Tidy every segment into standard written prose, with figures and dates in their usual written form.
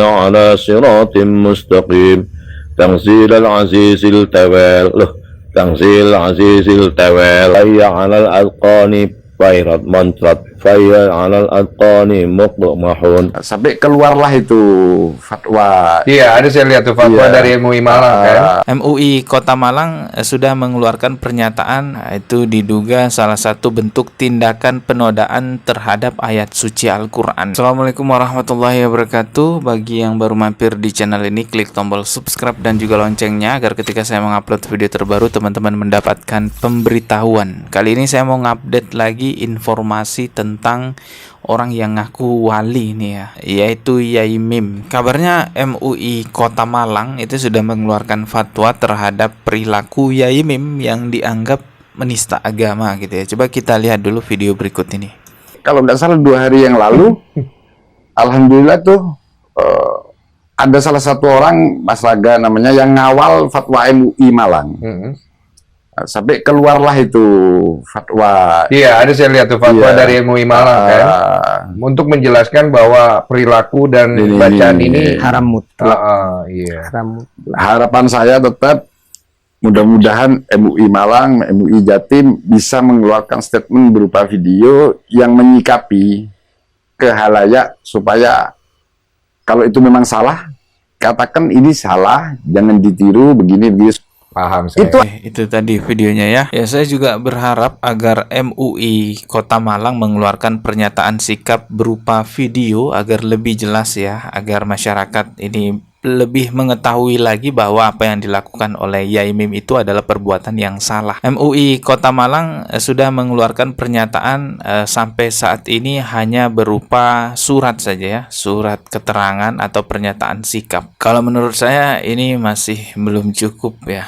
على صراط مستقيم تنزيل العزيز التوال تنزيل العزيز التوال حي على الأذقان Fairat mantrat Faya alal adqani muqmahun. Sampai keluarlah itu fatwa. Iya, ada saya lihat tuh fatwa dari MUI Malang kan. MUI Kota Malang sudah mengeluarkan pernyataan itu diduga salah satu bentuk tindakan penodaan terhadap ayat suci Al-Quran. Assalamualaikum warahmatullahi wabarakatuh. Bagi yang baru mampir di channel ini, klik tombol subscribe dan juga loncengnya agar ketika saya mengupload video terbaru teman-teman mendapatkan pemberitahuan. Kali ini saya mau ngupdate lagi informasi tentang orang yang ngaku wali nih ya, yaitu Yai Mim. Kabarnya MUI Kota Malang itu sudah mengeluarkan fatwa terhadap perilaku Yai Mim yang dianggap menista agama gitu ya. Coba kita lihat dulu video berikut ini. Kalau tidak salah 2 hari yang lalu, alhamdulillah tuh ada salah satu orang Mas Raga namanya yang ngawal fatwa MUI Malang. Sampai keluarlah itu fatwa. Iya, ada saya lihat tuh fatwa dari MUI Malang kan, untuk menjelaskan bahwa perilaku dan bacaan ini haram mutlak. Iya. Harapan saya tetap mudah-mudahan MUI Malang, MUI Jatim bisa mengeluarkan statement berupa video yang menyikapi ke halayak supaya kalau itu memang salah, katakan ini salah, jangan ditiru begini. Paham saya. Itu tadi videonya ya. Ya, saya juga berharap agar MUI Kota Malang mengeluarkan pernyataan sikap berupa video agar lebih jelas ya, agar masyarakat ini lebih mengetahui lagi bahwa apa yang dilakukan oleh Yai Mim itu adalah perbuatan yang salah. MUI Kota Malang sudah mengeluarkan pernyataan sampai saat ini hanya berupa surat saja ya, surat keterangan atau pernyataan sikap. Kalau menurut saya ini masih belum cukup ya,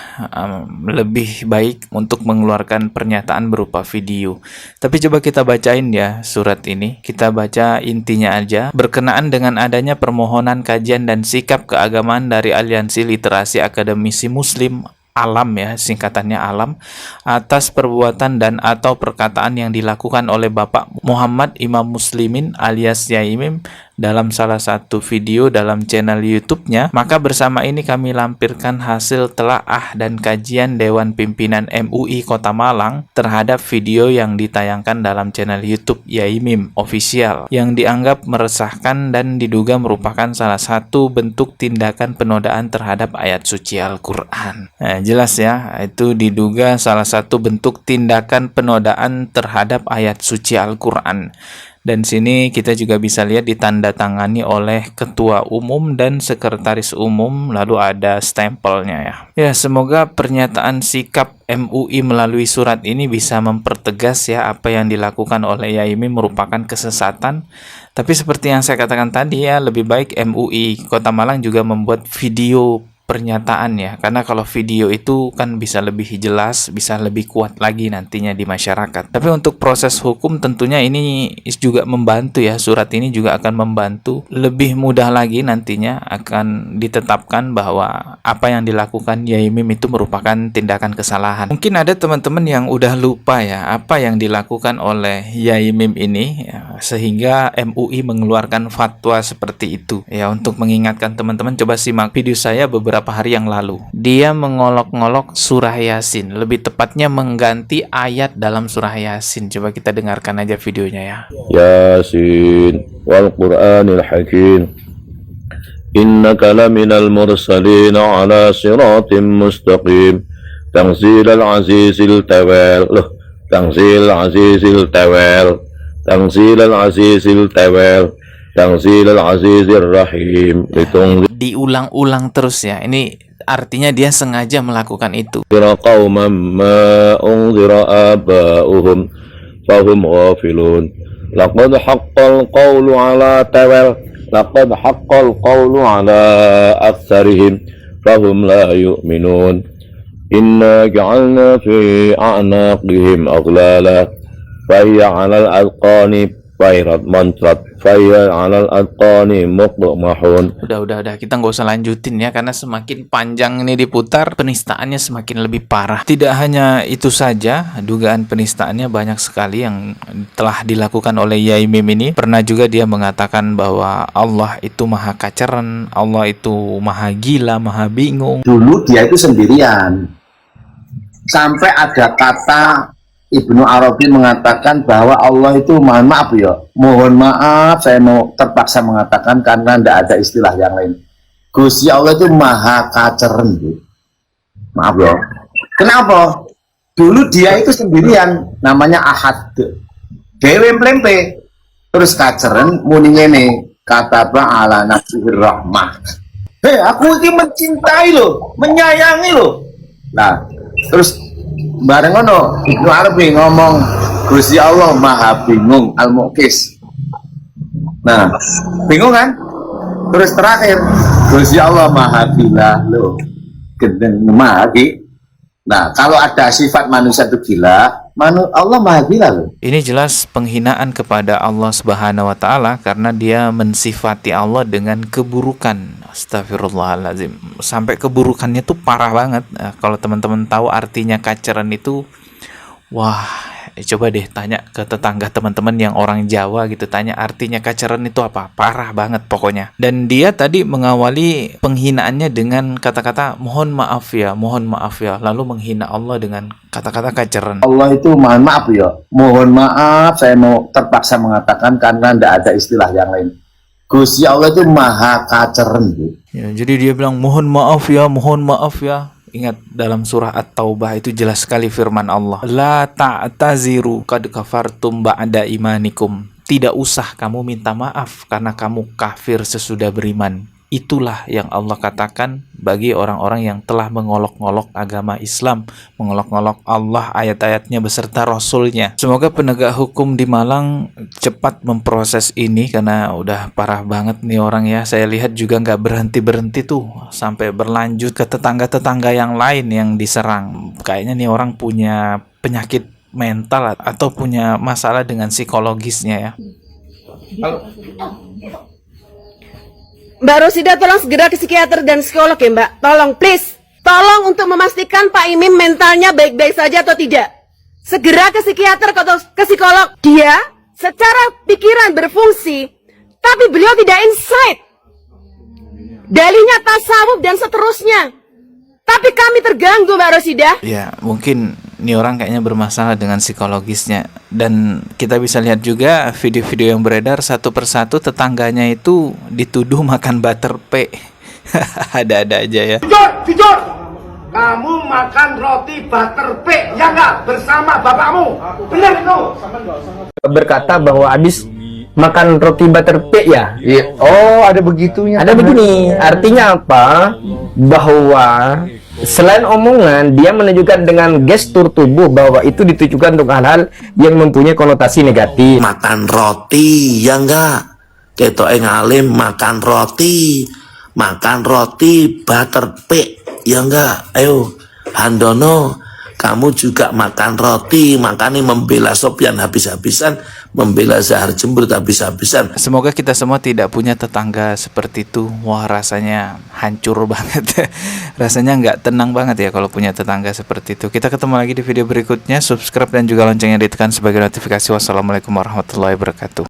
lebih baik untuk mengeluarkan pernyataan berupa video. Tapi coba kita bacain ya surat ini, kita baca intinya aja. Berkenaan dengan adanya permohonan kajian dan sikap keagamaan dari Aliansi Literasi Akademisi Muslim Alam ya, singkatannya Alam, atas perbuatan dan atau perkataan yang dilakukan oleh Bapak Muhammad Imam Muslimin alias Yai Mim dalam salah satu video dalam channel YouTube-nya, maka bersama ini kami lampirkan hasil telaah dan kajian Dewan Pimpinan MUI Kota Malang terhadap video yang ditayangkan dalam channel YouTube Yai Mim Official yang dianggap meresahkan dan diduga merupakan salah satu bentuk tindakan penodaan terhadap ayat suci Al-Quran. Nah, jelas ya, itu diduga salah satu bentuk tindakan penodaan terhadap ayat suci Al-Quran. Dan sini kita juga bisa lihat ditandatangani oleh Ketua Umum dan Sekretaris Umum, lalu ada stempelnya ya. Ya, semoga pernyataan sikap MUI melalui surat ini bisa mempertegas ya apa yang dilakukan oleh Yai Mim merupakan kesesatan. Tapi seperti yang saya katakan tadi ya, lebih baik MUI Kota Malang juga membuat video pernyataan ya, karena kalau video itu kan bisa lebih jelas, bisa lebih kuat lagi nantinya di masyarakat. Tapi untuk proses hukum tentunya ini juga membantu ya, surat ini juga akan membantu lebih mudah lagi nantinya akan ditetapkan bahwa apa yang dilakukan Yai Mim itu merupakan tindakan kesalahan. Mungkin ada teman-teman yang udah lupa ya apa yang dilakukan oleh Yai Mim ini ya, sehingga MUI mengeluarkan fatwa seperti itu ya. Untuk mengingatkan teman-teman, coba simak video saya beberapa hari yang lalu. Dia mengolok-ngolok surah Yasin, lebih tepatnya mengganti ayat dalam surah Yasin. Coba kita dengarkan aja videonya ya. Yasin wal Qur'anil Hakim innaka laminal mursalin ala siratim mustaqim tanzilal azizil tawal tanzilal azizil tawal tanzilal azizil tawal tanzilal azizir rahim. Diulang-ulang terus ya, ini artinya dia sengaja melakukan itu. Qauman ma unzira aba'uhum fahum ghafilun laqad haqqal qawlu ala tawal laqad haqqal qawlu ala aktsarihim fahum la yu'minun inna ja'alna fi a'naqihim aghlala fahiya 'alal adqani Fairat mantrat Faya alal adqani muqmahun. Udah, kita nggak usah lanjutin ya, karena semakin panjang ini diputar, penistaannya semakin lebih parah. Tidak hanya itu saja, dugaan penistaannya banyak sekali yang telah dilakukan oleh Yai Mim ini. Pernah juga dia mengatakan bahwa Allah itu maha kaceren, Allah itu maha gila, maha bingung. Dulu dia itu sendirian. Sampai ada kata Ibnu Arabi mengatakan bahwa Allah itu, mohon maaf ya, mohon maaf saya mau terpaksa mengatakan karena tidak ada istilah yang lain. Gusti Allah itu maha kaceren, Bu. Maaf ya. Kenapa? Dulu dia itu sendirian, namanya Ahad. Dewe plempe. Terus kaceren muni ngene, kata ala nafsihir rahmah. Aku ini mencintai lo, menyayangi lo. Nah, terus bareng ngono Ibnu Arabi ngomong Gusti Allah maha bingung al-Muqis. Nah, bingung kan? Terus terakhir Gusti Allah maha gila lo. Gendeng maha gila. Nah, kalau ada sifat manusia itu gila, Allah maha gila loh. Ini jelas penghinaan kepada Allah Subhanahu wa taala karena dia mensifati Allah dengan keburukan. Astagfirullahaladzim. Sampai keburukannya tuh parah banget. Nah, kalau teman-teman tahu artinya kaceren itu, wah, coba deh tanya ke tetangga teman-teman yang orang Jawa gitu, tanya artinya kaceren itu apa. Parah banget pokoknya. Dan dia tadi mengawali penghinaannya dengan kata-kata mohon maaf ya, lalu menghina Allah dengan kata-kata kaceren. Allah itu mohon maaf ya, mohon maaf saya mau terpaksa mengatakan karena tidak ada istilah yang lain. Gusti Allah itu maha kaceren, Bu. Ya, jadi dia bilang mohon maaf ya. Ingat dalam surah At-Taubah itu jelas sekali firman Allah. La ta'taziru qad kafartum ba'da imanikum. Tidak usah kamu minta maaf karena kamu kafir sesudah beriman. Itulah yang Allah katakan bagi orang-orang yang telah mengolok-ngolok agama Islam, mengolok-ngolok Allah, ayat-ayatnya beserta Rasulnya. Semoga penegak hukum di Malang cepat memproses ini karena udah parah banget nih orang ya. Saya lihat juga nggak berhenti-berhenti tuh sampai berlanjut ke tetangga-tetangga yang lain yang diserang. Kayaknya nih orang punya penyakit mental atau punya masalah dengan psikologisnya ya. Mbak Rosida tolong segera ke psikiater dan psikolog ya Mbak. Tolong please. Tolong untuk memastikan Pak Imim mentalnya baik-baik saja atau tidak. Segera ke psikiater atau ke psikolog. Dia secara pikiran berfungsi, tapi beliau tidak insight. Dalihnya tasawuf dan seterusnya. Tapi kami terganggu Mbak Rosida. Ya mungkin ini orang kayaknya bermasalah dengan psikologisnya. Dan kita bisa lihat juga video-video yang beredar satu persatu tetangganya itu dituduh makan butter pe. Ada-ada aja ya. Jujur, kamu makan roti butter pe, ya nggak, bersama bapakmu, benar itu? Berkata bahwa habis makan roti butter pe ya. Iya. Oh, ada begitunya. Ada begini, artinya apa? Bahwa selain omongan, dia menunjukkan dengan gestur tubuh bahwa itu ditujukan untuk hal-hal yang mempunyai konotasi negatif. Makan roti, ya enggak? Ketoke ngalim makan roti butter pe, ya enggak? Ayo, Handono, kamu juga makan roti, makanya membela Sopyan habis-habisan, membela Zahar Jembrut habis-habisan. Semoga kita semua tidak punya tetangga seperti itu. Wah, rasanya hancur banget. Rasanya nggak tenang banget ya kalau punya tetangga seperti itu. Kita ketemu lagi di video berikutnya. Subscribe dan juga loncengnya ditekan sebagai notifikasi. Wassalamualaikum warahmatullahi wabarakatuh.